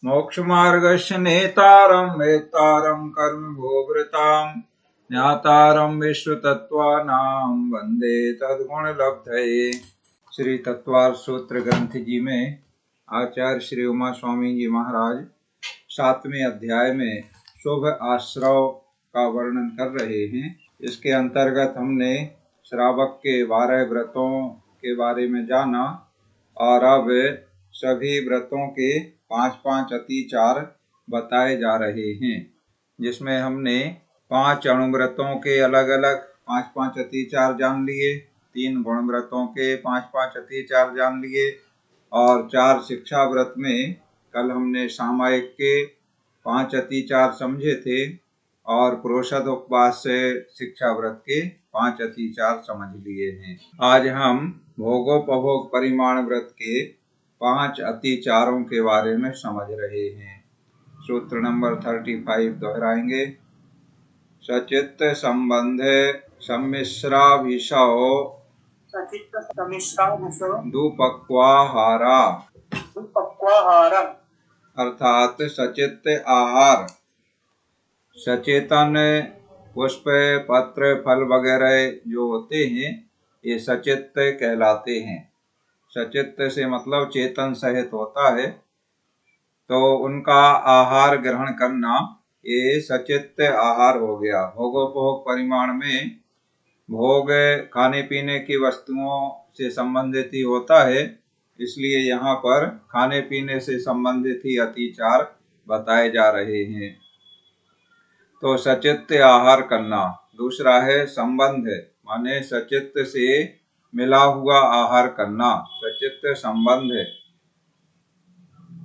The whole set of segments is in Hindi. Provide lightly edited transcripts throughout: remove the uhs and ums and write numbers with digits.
मोक्षमार्गस्य नेतारं वेत्तारं कर्मभोवृतां ज्ञातारं विश्वतत्त्वानां वन्दे तद्गुणलब्धये। श्री तत्वार्थ सूत्र ग्रंथ जी में आचार्य श्री उमा स्वामी जी महाराज 7वें अध्याय में शुभ आश्रव का वर्णन कर रहे हैं। इसके अंतर्गत हमने श्रावक के 12 व्रतों के बारे में जाना और अब सभी व्रतों के 5-5 अतिचार बताए जा रहे हैं, जिसमें हमने 5 अणुव्रतों के अलग अलग 5-5 अतिचार जान लिए, 3 गुण व्रतों के 5-5 अतिचार जान लिए और 4 शिक्षा व्रत में कल हमने सामायिक के 5 अतिचार समझे थे और प्रोषद उपवास से शिक्षा व्रत के 5 अतिचार समझ लिए हैं। आज हम भोगोपभोग परिमाण व्रत के 5 अतिचारों के बारे में समझ रहे हैं। सूत्र नंबर 35 दोहराएंगे। सचित्त संबंध सम्मिश्राभिषो दुपक्वाहारा अर्थात सचित्त आहार। सचेतन पुष्प पत्र फल वगैरह जो होते हैं ये सचित्त कहलाते हैं। सचित्त से मतलब चेतन सहित होता है, तो उनका आहार ग्रहण करना ये सचित्त आहार हो गया। भोगोपभोग परिमाण में भोग खाने पीने की वस्तुओं से संबंधित ही होता है, इसलिए यहाँ पर खाने पीने से संबंधित ही अतिचार बताए जा रहे हैं। तो सचित्त आहार करना। दूसरा है संबंध, माने सचित्त से मिला हुआ आहार करना, सचित्त संबंध।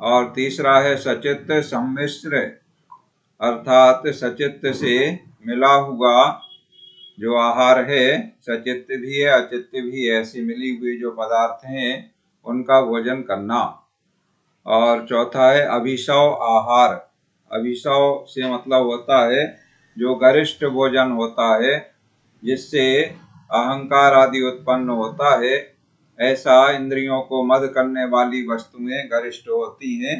और तीसरा है सचित्त सम्मिश्र, अर्थात सचित्त से मिला हुआ जो आहार है, सचित्त भी है अचित्त भी है, ऐसी मिली हुई जो पदार्थ हैं उनका भोजन करना। और चौथा है अभिशव आहार। अभिशव से मतलब होता है जो गरिष्ठ भोजन होता है, जिससे अहंकार आदि उत्पन्न होता है। ऐसा इंद्रियों को मद करने वाली वस्तुएं गरिष्ठ होती हैं,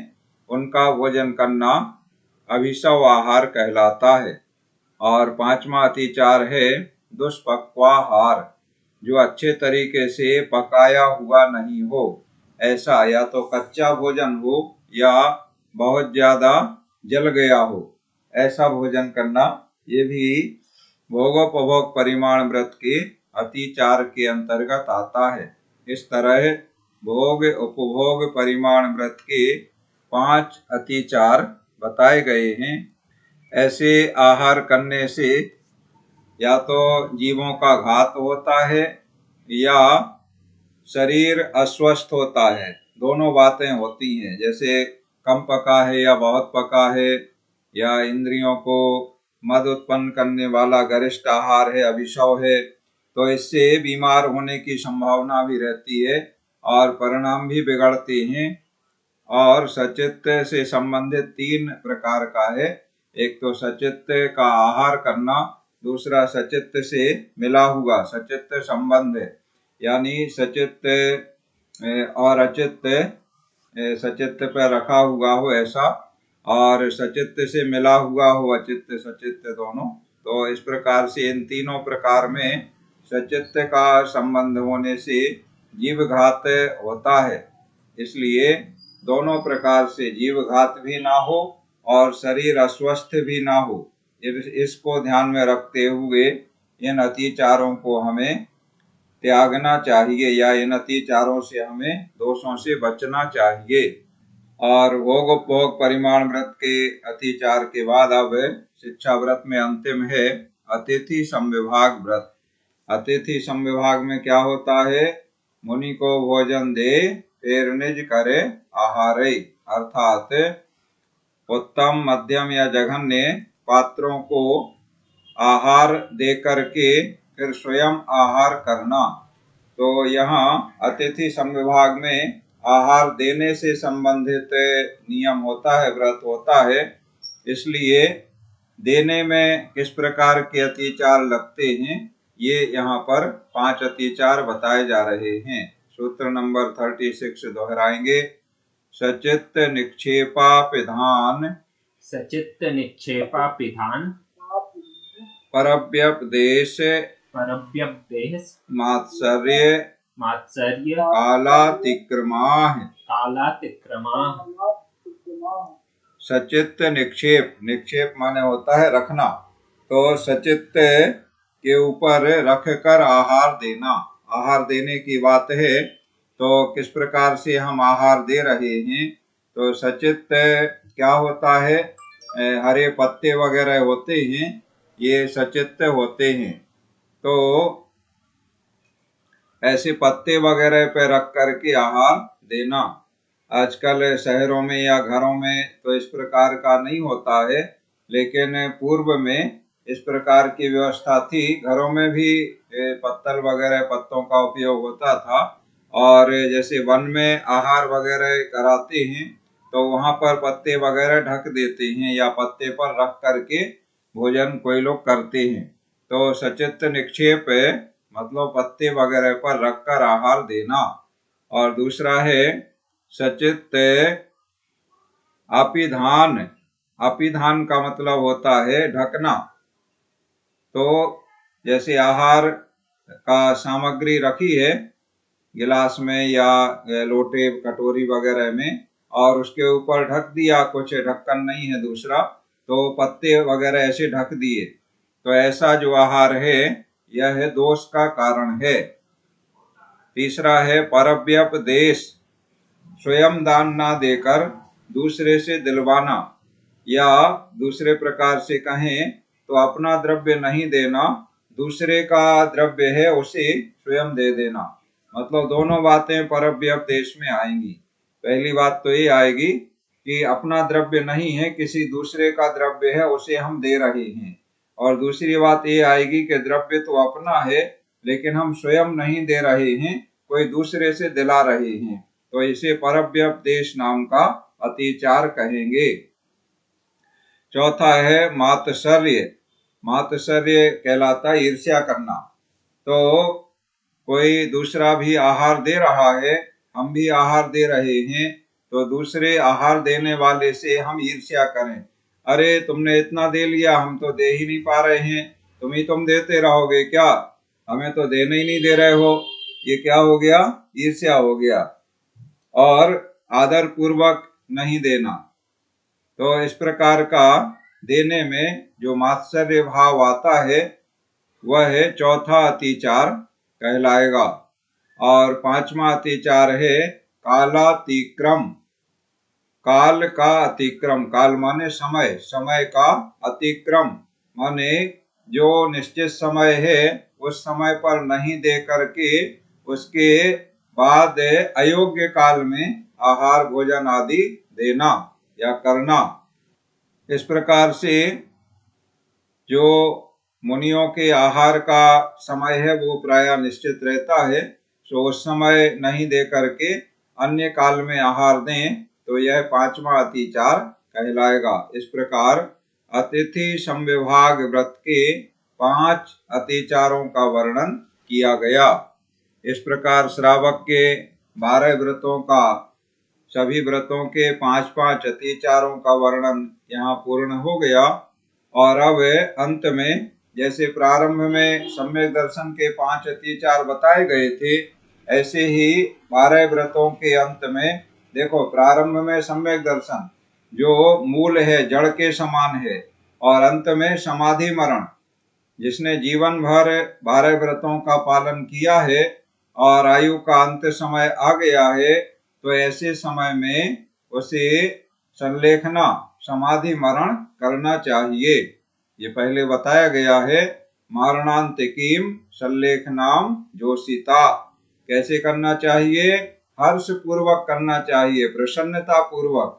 उनका भोजन करना अभिशव आहार कहलाता है। और 5वां अतिचार है दुष्पक्वाहार, जो अच्छे तरीके से पकाया हुआ नहीं हो, ऐसा या तो कच्चा भोजन हो या बहुत ज्यादा जल गया हो, ऐसा भोजन करना ये भी भोगोपभोग परिमाण व्रत के अतिचार के अंतर्गत आता है। इस तरह भोग उपभोग परिमाण व्रत के 5 अतिचार बताए गए हैं। ऐसे आहार करने से या तो जीवों का घात होता है या शरीर अस्वस्थ होता है, दोनों बातें होती हैं। जैसे कम पका है या बहुत पका है, या इंद्रियों को मद उत्पन्न करने वाला गरिष्ठ आहार है, अभिशव है, तो इससे बीमार होने की संभावना भी रहती है और परिणाम भी बिगड़ते हैं। और सचित्त से संबंधित 3 प्रकार का है। एक तो सचित्त का आहार करना, दूसरा सचित्त से मिला हुआ सचित्त संबंध, यानी सचित्त और अचित्त सचित्त पर रखा हुआ हो ऐसा, और सचित्त से मिला हुआ हो अचित्त सचित्त दोनों। तो इस प्रकार से इन तीनों प्रकार में सचित्त का संबंध होने से जीव घात होता है, इसलिए दोनों प्रकार से जीव घात भी ना हो और शरीर अस्वस्थ भी ना हो, इसको ध्यान में रखते हुए इन अतिचारों को हमें त्यागना चाहिए या इन अतिचारों से हमें दोषों से बचना चाहिए। और भोगोपभोग परिमाण व्रत के अतिचार के बाद अब शिक्षा व्रत में अंतिम है अतिथि संविभाग व्रत। अतिथि संविभाग में क्या होता है? मुनि को भोजन दे फिर निज करे आहारे, अर्थात उत्तम मध्यम या जघन्य पात्रों को आहार दे करके फिर स्वयं आहार करना। तो यहाँ अतिथि संविभाग में आहार देने से संबंधित नियम होता है, व्रत होता है, इसलिए देने में किस प्रकार के अतिचार लगते हैं ये यहाँ पर 5 अतिचार बताए जा रहे हैं। सूत्र नंबर 36 दोहराएंगे। सचित्त निक्षेपापिधान सचित्त निक्षेपापिधान परव्यपदेश परव्यपदेश मात्सर्य मात्सर्य कालातिक्रमाः कालातिक्रमाः सचित्त निक्षेप, निक्षेप माने होता है रखना, तो सचित्त के ऊपर रख कर आहार देना। आहार देने की बात है, तो किस प्रकार से हम आहार दे रहे हैं, तो सचित्त क्या होता है, हरे पत्ते वगैरह होते हैं, ये सचित्त होते हैं। तो ऐसे पत्ते वगैरह पे रख करके आहार देना। आजकल शहरों में या घरों में तो इस प्रकार का नहीं होता है, लेकिन पूर्व में इस प्रकार की व्यवस्था थी। घरों में भी पत्तल वगैरह पत्तों का उपयोग होता था, और जैसे वन में आहार वगैरह कराते हैं तो वहां पर पत्ते वगैरह ढक देते हैं या पत्ते पर रख करके भोजन कोई लोग करते हैं। तो सचित्त निक्षेप मतलब पत्ते वगैरह पर रखकर आहार देना। और दूसरा है सचित्त अपिधान। अपिधान का मतलब होता है ढकना। तो जैसे आहार का सामग्री रखी है गिलास में या लोटे कटोरी वगैरह में, और उसके ऊपर ढक दिया, कुछ ढक्कन नहीं है दूसरा, तो पत्ते वगैरह ऐसे ढक दिए, तो ऐसा जो आहार है यह दोष का कारण है। तीसरा है परव्यपदेश, स्वयं दान ना देकर दूसरे से दिलवाना, या दूसरे प्रकार से कहें तो अपना द्रव्य नहीं देना, दूसरे का द्रव्य है उसे स्वयं दे देना। मतलब दोनों बातें परव्यपदेश में आएंगी। पहली बात तो ये आएगी कि अपना द्रव्य नहीं है, किसी दूसरे का द्रव्य है, उसे हम दे रहे हैं। और दूसरी बात ये आएगी कि द्रव्य तो अपना है लेकिन हम स्वयं नहीं दे रहे हैं, कोई दूसरे से दिला रहे हैं, तो इसे परव्यपदेश नाम का अतिचार कहेंगे। चौथा है मात्सर्य। मात्सर्य कहलाता ईर्ष्या करना। तो कोई दूसरा भी आहार दे रहा है, हम भी आहार दे रहे हैं, तो दूसरे आहार देने वाले से हम ईर्ष्या करें, अरे तुमने इतना दे लिया, हम तो दे ही नहीं पा रहे हैं, तुम देते रहोगे क्या, हमें तो देने ही नहीं दे रहे हो, ये क्या हो गया, ईर्ष्या हो गया। और आदर पूर्वक नहीं देना, तो इस प्रकार का देने में जो मात्सर्य भाव आता है वह है चौथा अतिचार कहलाएगा। और पांचवा अतिचार है कालातिक्रम। काल का अतिक्रम, काल माने समय, समय का अतिक्रम माने जो निश्चित समय है उस समय पर नहीं दे करके उसके बाद अयोग्य काल में आहार भोजन आदि देना या करना। इस प्रकार से जो मुनियों के आहार का समय है वो प्रायः निश्चित रहता है, तो उस समय नहीं दे करके अन्य काल में आहार दें, तो यह पांचवा अतिचार कहलाएगा। इस प्रकार अतिथि संविभाग व्रत के 5 अतिचारों का वर्णन किया गया। इस प्रकार श्रावक के 12 व्रतों का, सभी व्रतों के 5-5 अतिचारों का वर्णन यहाँ पूर्ण हो गया। और अब अंत में जैसे प्रारंभ में सम्यक दर्शन के 5 अतिचार बताए गए थे, ऐसे ही 12 व्रतों के अंत में देखो, प्रारंभ में सम्यक दर्शन जो मूल है, जड़ के समान है, और अंत में समाधि मरण। जिसने जीवन भर 12 व्रतों का पालन किया है और आयु का अंत समय आ गया है, तो ऐसे समय में उसे संलेखना, समाधि मरण करना चाहिए। ये पहले बताया गया है, मारणांतिकीम संलेखनाम जोशिता। कैसे करना चाहिए, हर्ष पूर्वक करना चाहिए, प्रसन्नता पूर्वक।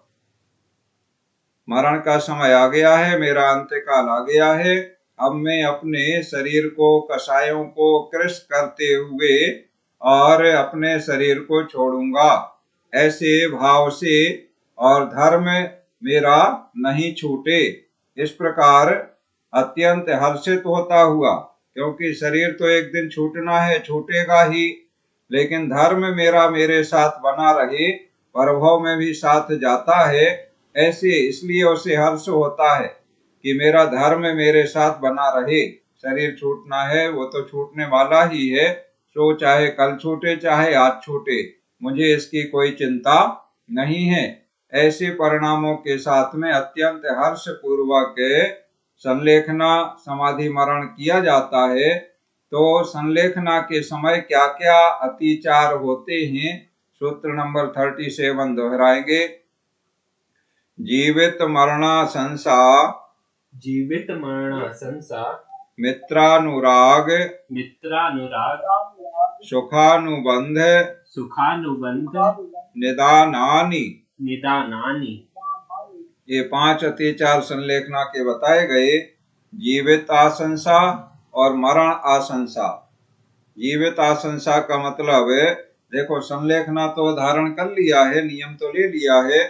मरण का समय आ गया है, मेरा अंत्यकाल आ गया है, अब मैं अपने शरीर को, कषायों को कृश करते हुए और अपने शरीर को छोड़ूंगा, ऐसे भाव से, और धर्म मेरा नहीं छूटे, इस प्रकार अत्यंत हर्षित होता हुआ, क्योंकि शरीर तो एक दिन छूटना है, छूटेगा ही, लेकिन धर्म मेरा मेरे साथ बना रहे, प्रभाव में भी साथ जाता है, ऐसे इसलिए उसे हर्ष होता है कि मेरा धर्म मेरे साथ बना रहे। शरीर छूटना है वो तो छूटने वाला ही है, सो चाहे कल छूटे चाहे आज छूटे, मुझे इसकी कोई चिंता नहीं है। ऐसे परिणामों के साथ में अत्यंत हर्ष पूर्वक संलेखना समाधि मरण किया जाता है। तो संलेखना के समय क्या क्या अतिचार होते हैं, सूत्र नंबर 37 दोहराएंगे। जीवित मरणाशंसा, जीवित मरण संसा, मित्रानुराग, मित्रानुराग, सुखानुबंध, सुखानुबंध, निदानानि, निदानानि। ये 5 अतिचार संलेखना के बताए गए। जीवित आशंसा और मरण आशंसा। जीवित आशंसा का मतलब देखो, संलेखना तो धारण कर लिया है, नियम तो ले लिया है,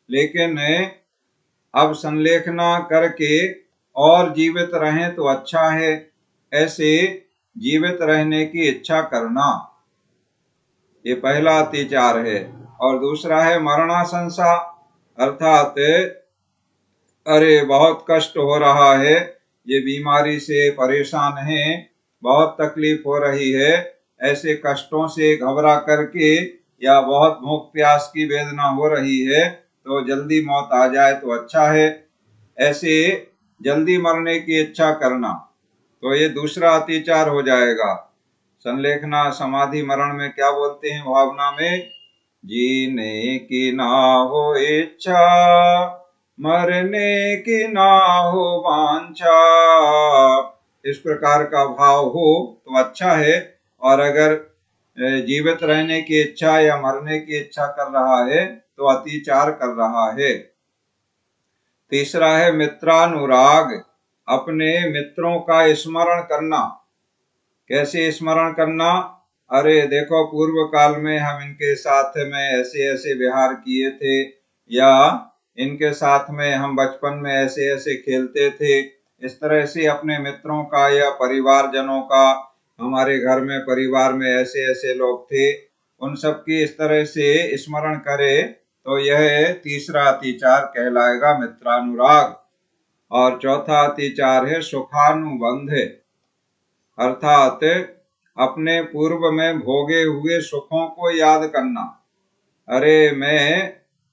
लेकिन अब संलेखना करके और जीवित रहें तो अच्छा है, ऐसे जीवित रहने की इच्छा करना, ये पहला अतिचार है। और दूसरा है मरणाशंसा, अर्थात अरे बहुत कष्ट हो रहा है, ये बीमारी से परेशान है, बहुत तकलीफ हो रही है, ऐसे कष्टों से घबरा करके या बहुत भूख प्यास की वेदना हो रही है तो जल्दी मौत आ जाए तो अच्छा है, ऐसे जल्दी मरने की इच्छा करना, तो ये दूसरा अतिचार हो जाएगा। संलेखना समाधि मरण में क्या बोलते हैं भावना में? जीने की ना हो इच्छा, मरने की ना हो वांछा, इस प्रकार का भाव हो तो अच्छा है। और अगर जीवित रहने की इच्छा या मरने की इच्छा कर रहा है तो अतिचार कर रहा है। तीसरा है मित्रानुराग, अपने मित्रों का स्मरण करना। कैसे स्मरण करना? अरे देखो, पूर्व काल में हम इनके साथ में ऐसे ऐसे व्यवहार किए थे, या इनके साथ में हम बचपन में ऐसे ऐसे खेलते थे। इस तरह से अपने मित्रों का या परिवारजनों का, हमारे घर में परिवार में ऐसे ऐसे लोग थे, उन सब की इस तरह से स्मरण करे तो यह तीसरा अतिचार कहलाएगा, मित्रानुराग। और चौथा अतिचार है सुखानुबंध, अर्थात अपने पूर्व में भोगे हुए सुखों को याद करना। अरे मैं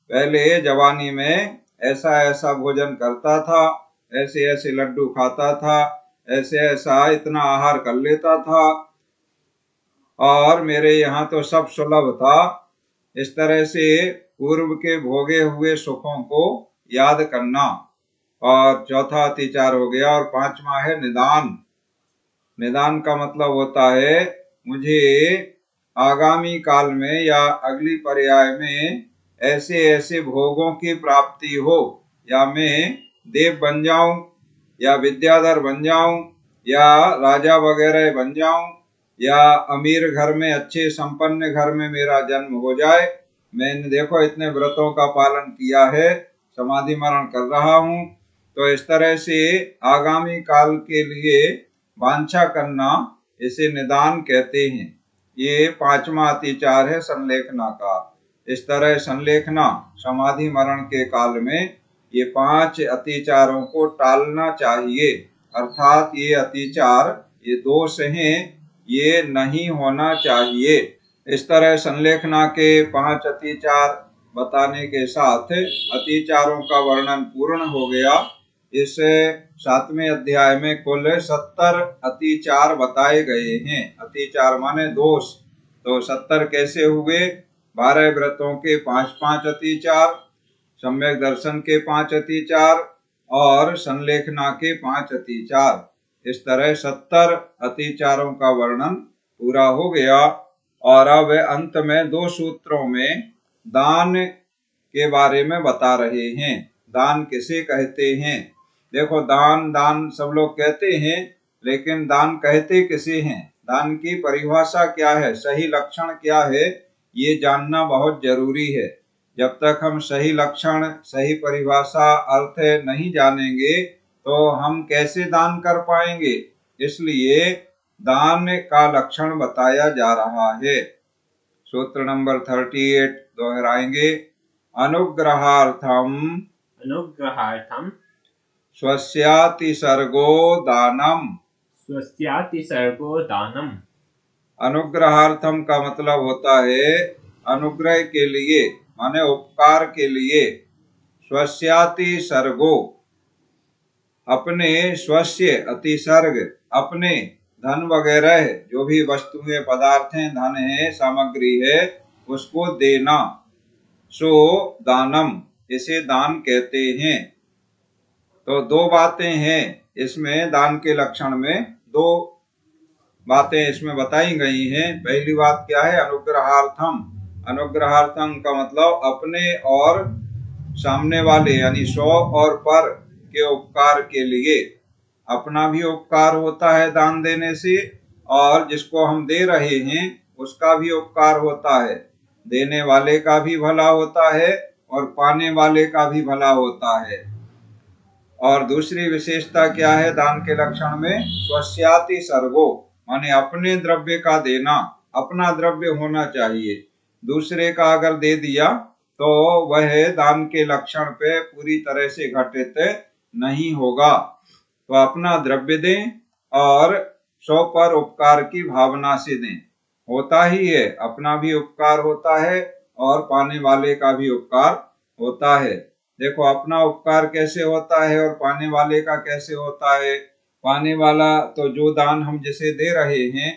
पहले जवानी में ऐसा ऐसा भोजन करता था, ऐसे ऐसे लड्डू खाता था, ऐसे ऐसा इतना आहार कर लेता था, और मेरे यहाँ तो सब सुलभ था। इस तरह से पूर्व के भोगे हुए सुखों को याद करना, और चौथा अतिचार हो गया। और पांचवा है निदान। निदान का मतलब होता है मुझे आगामी काल में या अगली पर्याय में ऐसे ऐसे भोगों की प्राप्ति हो, या मैं देव बन जाऊं, या विद्याधर बन जाऊं, या राजा वगैरह बन जाऊं, या अमीर घर में, अच्छे संपन्न घर में मेरा जन्म हो जाए। मैंने देखो इतने व्रतों का पालन किया है, समाधि मरण कर रहा हूं, तो इस तरह से आगामी काल के लिए वांछा करना, इसे निदान कहते हैं। ये पांचवा अतिचार है संलेखना का। इस तरह संलेखना समाधि मरण के काल में ये 5 अतिचारों को टालना चाहिए, अर्थात ये अतिचार, ये दोष हैं, ये नहीं होना चाहिए। इस तरह संलेखना के 5 अतिचार बताने के साथ अतिचारों का वर्णन पूर्ण हो गया। इस 7वें अध्याय में कुल 70 अतिचार बताए गए हैं। अतिचार माने दोष, तो 70 कैसे हुए? 12 व्रतों के 5-5 अतिचार, सम्यक दर्शन के 5 अतिचार, और संलेखना के 5 अतिचार। इस तरह 70 अतिचारों का वर्णन पूरा हो गया। और अब अंत में 2 सूत्रों में दान के बारे में बता रहे हैं। दान किसे कहते हैं? देखो, दान दान सब लोग कहते हैं, लेकिन दान कहते किसे हैं? दान की परिभाषा क्या है, सही लक्षण क्या है, ये जानना बहुत जरूरी है। जब तक हम सही लक्षण, सही परिभाषा, अर्थ नहीं जानेंगे तो हम कैसे दान कर पाएंगे। इसलिए दान का लक्षण बताया जा रहा है। सूत्र नंबर 38 दोहराएंगे। अनुग्रहार्थम अनुग्रहार्थम स्वस्यातिसर्गो दानम। स्वस्यातिसर्गो दानम। अनुग्रहार्थम का मतलब होता है अनुग्रह के लिए, माने उपकार के लिए। स्वस्यातिसर्गो, अपने, स्वस्य अतिसर्ग, अपने, धन वगैरह जो भी वस्तुएं पदार्थ हैं, धन है, सामग्री है, उसको देना। सो दानम, इसे दान कहते हैं। तो दो बातें हैं इसमें, दान के लक्षण में दो बातें इसमें बताई गई हैं। पहली बात क्या है? अनुग्रहार्थम। अनुग्रहार्थम का मतलब अपने और सामने वाले यानी स्व और पर के उपकार के लिए। अपना भी उपकार होता है दान देने से, और जिसको हम दे रहे हैं उसका भी उपकार होता है। देने वाले का भी भला होता है और पाने वाले का भी भला होता है। और दूसरी विशेषता क्या है दान के लक्षण में? स्वस्याति सर्गो, माने अपने द्रव्य का देना। अपना द्रव्य होना चाहिए, दूसरे का अगर दे दिया तो वह दान के लक्षण पे पूरी तरह से घटित नहीं होगा। तो अपना द्रव्य दें और स्व पर उपकार की भावना से दें। होता ही है, अपना भी उपकार होता है और पाने वाले का भी उपकार होता है। देखो अपना उपकार कैसे होता है और पाने वाले का कैसे होता है। पाने वाला तो जो दान हम जिसे दे रहे हैं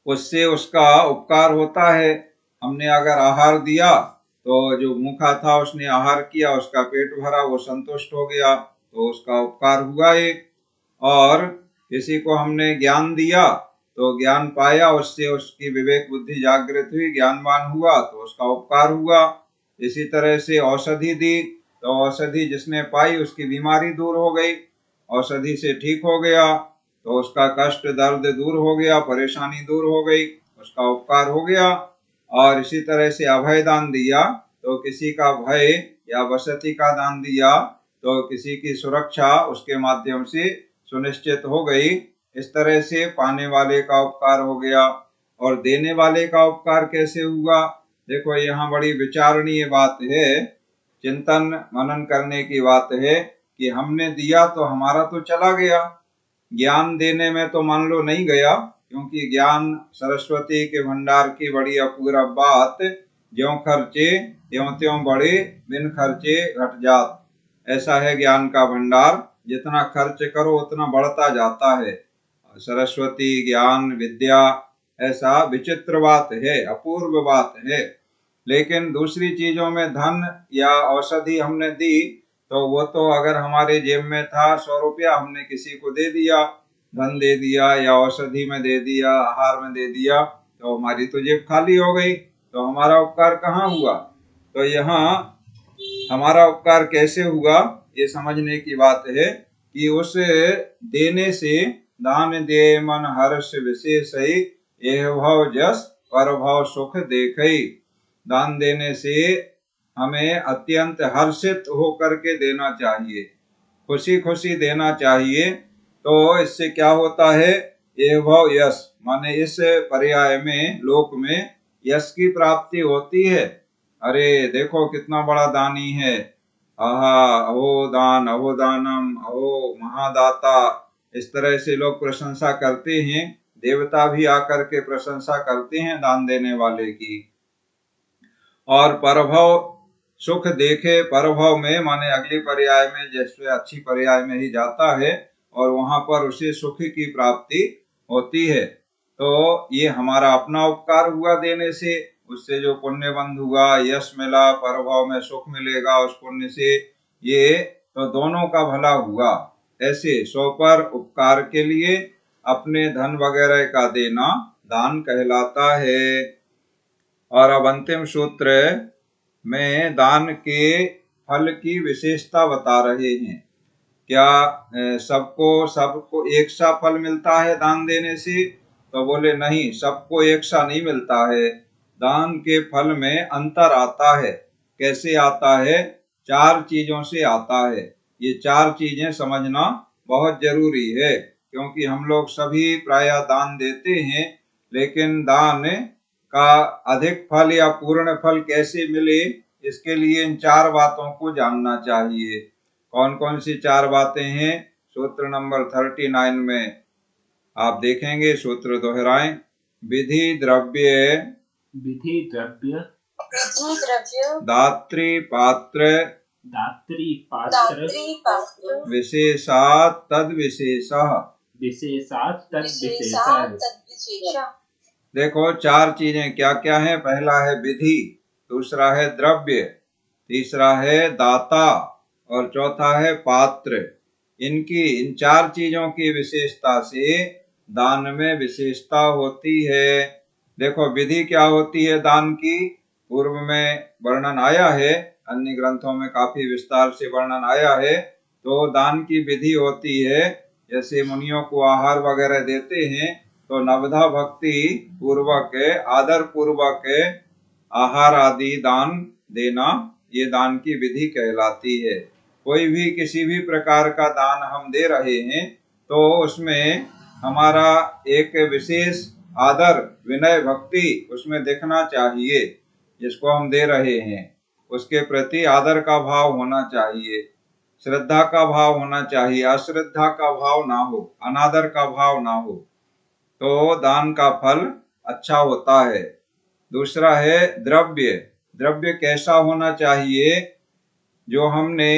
उससे उसका उपकार होता है। हमने अगर आहार दिया तो जो भूखा था उसने आहार किया, उसका पेट भरा, वो संतुष्ट हो गया, तो उसका उपकार हुआ एक। और किसी को हमने ज्ञान दिया तो ज्ञान पाया, उससे उसकी विवेक बुद्धि जागृत हुई, ज्ञानवान हुआ, तो उसका उपकार हुआ। इसी तरह से औषधि दी तो औषधि जिसने पाई उसकी बीमारी दूर हो गई, औषधि से ठीक हो गया, तो उसका कष्ट दर्द दूर हो गया, परेशानी दूर हो गई, उसका उपकार हो गया। और इसी तरह से अभय दान दिया तो किसी का भय या वसति का दान दिया तो किसी की सुरक्षा उसके माध्यम से सुनिश्चित हो गई। इस तरह से पाने वाले का उपकार हो गया। और देने वाले का उपकार कैसे हुआ? देखो यहाँ बड़ी विचारणीय बात है, चिंतन मनन करने की बात है कि हमने दिया तो हमारा तो चला गया, ज्ञान देने में तो मान लो नहीं गया, क्योंकि ज्ञान सरस्वती के भंडार की बड़ी अपूर्व बात। ज्यों खर्चे त्यों त्यों बढ़े, बिन खर्चे घट जात। ऐसा है ज्ञान का भंडार, जितना खर्च करो उतना बढ़ता जाता है। सरस्वती ज्ञान विद्या ऐसा विचित्र बात है, अपूर्व बात है। लेकिन दूसरी चीजों में धन या औषधि हमने दी तो वो तो अगर हमारे जेब में था 100 रुपया, हमने किसी को दे दिया, धन दे दिया या औषधि में दे दिया, आहार में दे दिया, तो हमारी तो जेब खाली हो गई, तो हमारा उपकार कहाँ हुआ? तो यहाँ हमारा उपकार कैसे हुआ ये समझने की बात है कि उस देने से दान दे मन हर्ष विशेष यह भव जस पर भव सुख देखई। दान देने से हमें अत्यंत हर्षित होकर के देना चाहिए, खुशी खुशी देना चाहिए। तो इससे क्या होता है? ये भव यश, माने इस पर्याय में लोक में यश की प्राप्ति होती है। अरे देखो कितना बड़ा दानी है, आहा अहो दान अहो दानम अहो महादाता, इस तरह से लोग प्रशंसा करते हैं। देवता भी आकर के प्रशंसा करते हैं दान देने वाले की। और परभव सुख देखे, परभव में माने अगली पर्याय में, जैसे अच्छी पर्याय में ही जाता है और वहां पर उसे सुख की प्राप्ति होती है। तो ये हमारा अपना उपकार हुआ देने से, उससे जो पुण्य बंध हुआ, यश मिला, परभव में सुख मिलेगा उस पुण्य से, ये तो दोनों का भला हुआ। ऐसे स्व पर उपकार के लिए अपने धन वगैरह का देना दान कहलाता है। और अब अंतिम सूत्र में दान के फल की विशेषता बता रहे हैं। क्या सबको एक सा फल मिलता है दान देने से? तो बोले नहीं, सबको एक सा नहीं मिलता है। दान के फल में अंतर आता है। कैसे आता है? 4 चीजों से आता है। ये 4 चीजें समझना बहुत जरूरी है, क्योंकि हम लोग सभी प्रायः दान देते हैं, लेकिन दान का अधिक फल या पूर्ण फल कैसे मिले, इसके लिए इन 4 बातों को जानना चाहिए। कौन कौन सी 4 बातें हैं? सूत्र नंबर 39 में आप देखेंगे, सूत्र दोहराएं। विधि द्रव्य विधि द्रव्य दात्री पात्र विशेषात् तद विशेषः। विशेषात् तद विशेषः। देखो 4 चीजें क्या क्या हैं? पहला है विधि, दूसरा है द्रव्य, तीसरा है दाता और चौथा है पात्र। इन 4 चीजों की विशेषता से दान में विशेषता होती है। देखो विधि क्या होती है दान की, पूर्व में वर्णन आया है, अन्य ग्रंथों में काफी विस्तार से वर्णन आया है। तो दान की विधि होती है, जैसे मुनियों को आहार वगैरह देते हैं तो नवधा भक्ति पूर्वक आदर पूर्वक आहार आदि दान देना, ये दान की विधि कहलाती है। कोई भी किसी भी प्रकार का दान हम दे रहे हैं तो उसमें हमारा एक विशेष आदर विनय भक्ति उसमें दिखना चाहिए। जिसको हम दे रहे हैं उसके प्रति आदर का भाव होना चाहिए, श्रद्धा का भाव होना चाहिए, अश्रद्धा का भाव ना हो, अनादर का भाव ना हो, तो दान का फल अच्छा होता है। दूसरा है द्रव्य। द्रव्य कैसा होना चाहिए? जो हमने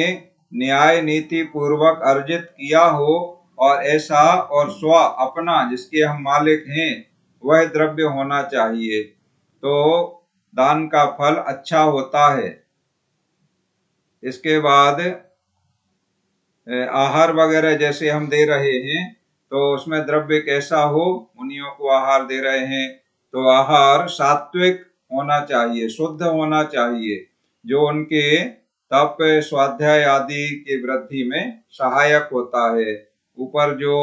न्याय नीति पूर्वक अर्जित किया हो और ऐसा और स्व अपना जिसके हम मालिक हैं वह द्रव्य होना चाहिए, तो दान का फल अच्छा होता है। इसके बाद आहार वगैरह जैसे हम दे रहे हैं तो उसमें द्रव्य कैसा हो? मुनियों को आहार दे रहे हैं तो आहार सात्विक होना चाहिए, शुद्ध होना चाहिए, जो उनके तप स्वाध्याय आदि की वृद्धि में सहायक होता है। ऊपर जो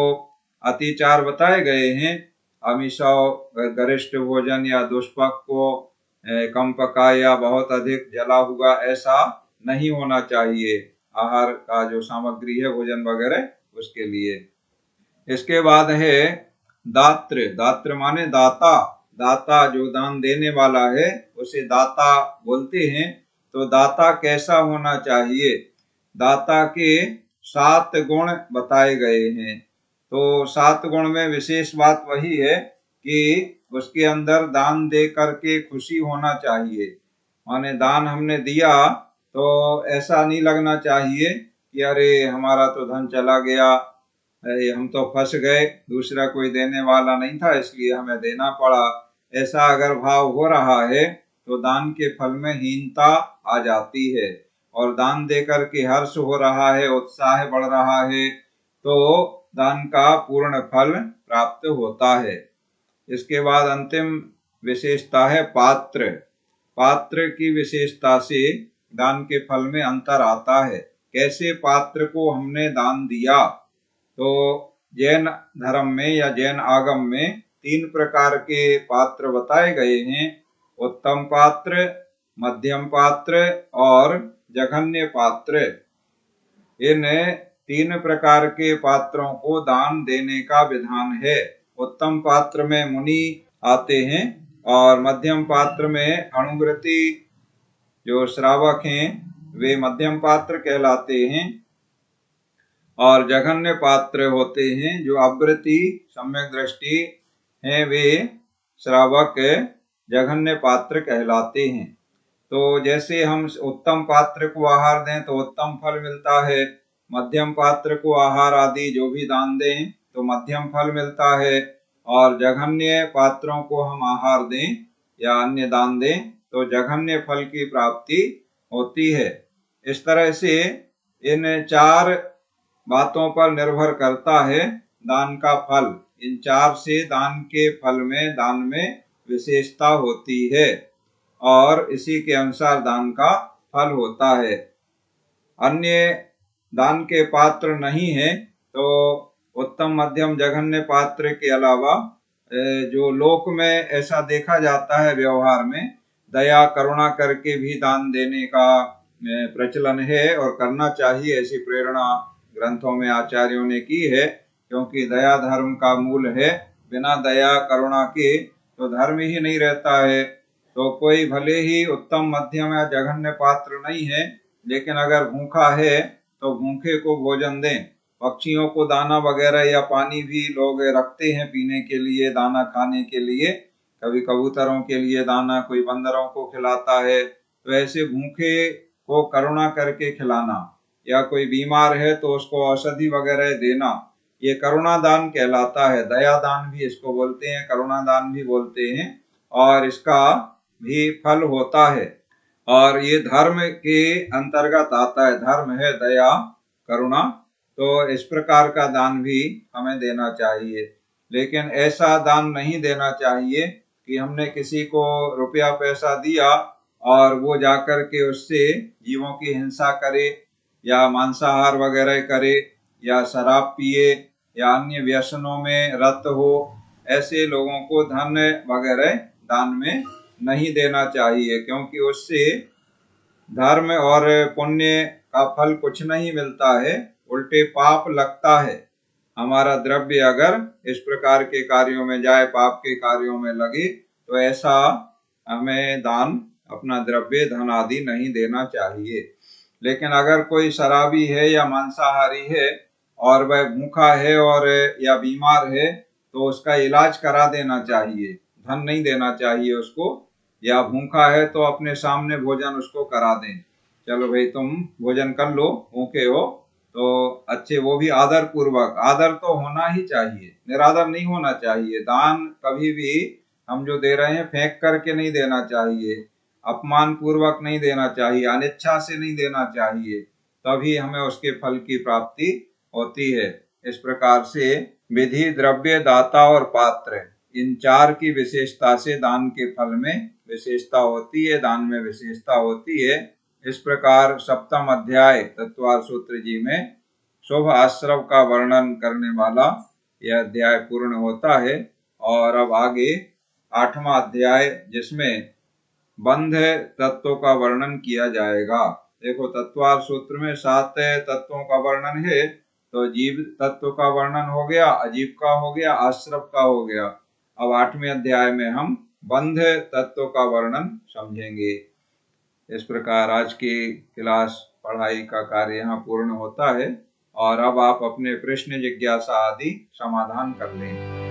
अतिचार बताए गए हैं, अमीषव गरिष्ठ भोजन या दुष्पक को कम पका या बहुत अधिक जला हुआ, ऐसा नहीं होना चाहिए आहार का जो सामग्री है भोजन वगैरह उसके लिए। इसके बाद है दात्र। दात्र माने दाता। दाता जो दान देने वाला है उसे दाता बोलते हैं। तो दाता कैसा होना चाहिए? दाता के 7 गुण बताए गए हैं। तो 7 गुण में विशेष बात वही है कि उसके अंदर दान दे करके खुशी होना चाहिए। माने दान हमने दिया तो ऐसा नहीं लगना चाहिए कि अरे हमारा तो धन चला गया, हम तो फंस गए, दूसरा कोई देने वाला नहीं था इसलिए हमें देना पड़ा। ऐसा अगर भाव हो रहा है तो दान के फल में हीनता आ जाती है, और दान देकर के हर्ष हो रहा है, उत्साह बढ़ रहा है, तो दान का पूर्ण फल प्राप्त होता है। इसके बाद अंतिम विशेषता है पात्र। पात्र की विशेषता से दान के फल में अंतर आता है। कैसे पात्र को हमने दान दिया? तो जैन धर्म में या जैन आगम में 3 प्रकार के पात्र बताए गए हैं, उत्तम पात्र, मध्यम पात्र और जघन्य पात्र। इन 3 प्रकार के पात्रों को दान देने का विधान है। उत्तम पात्र में मुनि आते हैं और मध्यम पात्र में अणुव्रती जो श्रावक हैं वे मध्यम पात्र कहलाते हैं, और जघन्य पात्र होते हैं जो अव्रती सम्यक दृष्टि हैं, वे श्रावक जघन्य पात्र कहलाते हैं। तो जैसे हम उत्तम पात्र को आहार दें तो उत्तम फल मिलता है, मध्यम पात्र को आहार आदि जो भी दान दें तो मध्यम फल मिलता है, और जघन्य पात्रों को हम आहार दें या अन्य दान दें तो जघन्य फल की प्राप्ति होती है। इस तरह से इन 4 बातों पर निर्भर करता है दान का फल। इन 4 से दान के फल में, दान में विशेषता होती है और इसी के अनुसार दान का फल होता है। अन्य दान के पात्र नहीं है तो उत्तम मध्यम जघन्य पात्र के अलावा जो लोक में ऐसा देखा जाता है व्यवहार में, दया करुणा करके भी दान देने का प्रचलन है और करना चाहिए, ऐसी प्रेरणा ग्रंथों में आचार्यों ने की है, क्योंकि दया धर्म का मूल है। बिना दया करुणा के तो धर्म ही नहीं रहता है। तो कोई भले ही उत्तम मध्यम या जघन्य पात्र नहीं है, लेकिन अगर भूखा है तो भूखे को भोजन दें। पक्षियों को दाना वगैरह या पानी भी लोग रखते हैं पीने के लिए, दाना खाने के लिए। कभी कबूतरों के लिए दाना, कोई बंदरों को खिलाता है। तो ऐसे भूखे को करुणा करके खिलाना, या कोई बीमार है तो उसको औषधि वगैरह देना, ये करुणा दान कहलाता है। दया दान भी इसको बोलते हैं, करुणा दान भी बोलते हैं, और इसका भी फल होता है। और ये धर्म के अंतर्गत आता है। धर्म है दया, करुणा। तो इस प्रकार का दान भी हमें देना चाहिए। लेकिन ऐसा दान नहीं देना चाहिए कि हमने किसी को रुपया पैसा दिया और वो जाकर के उससे जीवों की हिंसा करे, या मांसाहार वगैरह करे, या शराब पिए, या अन्य व्यसनों में रत हो। ऐसे लोगों को धन वगैरह दान में नहीं देना चाहिए, क्योंकि उससे धर्म और पुण्य का फल कुछ नहीं मिलता है, उल्टे पाप लगता है। हमारा द्रव्य अगर इस प्रकार के कार्यों में जाए, पाप के कार्यों में लगे, तो ऐसा हमें दान, अपना द्रव्य धन आदि नहीं देना चाहिए। लेकिन अगर कोई शराबी है या मांसाहारी है और वह भूखा है और या बीमार है, तो उसका इलाज करा देना चाहिए, धन नहीं देना चाहिए उसको। या भूखा है तो अपने सामने भोजन उसको करा दें, चलो भाई तुम भोजन कर लो, भूखे हो तो अच्छे, वो भी आदर पूर्वक। आदर तो होना ही चाहिए, निरादर नहीं होना चाहिए। दान कभी भी हम जो दे रहे हैं फेंक करके नहीं देना चाहिए, अपमान पूर्वक नहीं देना चाहिए, अनिच्छा से नहीं देना चाहिए, तभी हमें उसके फल की प्राप्ति होती है। इस प्रकार से विधि, द्रव्य, दाता और पात्र, इन चार की विशेषता से दान के फल में विशेषता होती है, दान में विशेषता होती है। इस प्रकार सप्तम अध्याय तत्वार सूत्र जी में शुभ आश्रव का वर्णन करने वाला यह अध्याय पूर्ण होता है। और अब आगे आठवां अध्याय, जिसमें बंध तत्वों का वर्णन किया जाएगा। देखो, तत्वार सूत्र में 7 तत्वों का वर्णन है। तो जीव तत्व का वर्णन हो गया, अजीव का हो गया, आश्रव का हो गया। अब 8वें अध्याय में हम बंध तत्व का वर्णन समझेंगे। इस प्रकार आज की क्लास पढ़ाई का कार्य यहाँ पूर्ण होता है। और अब आप अपने प्रश्न, जिज्ञासा आदि समाधान कर लें।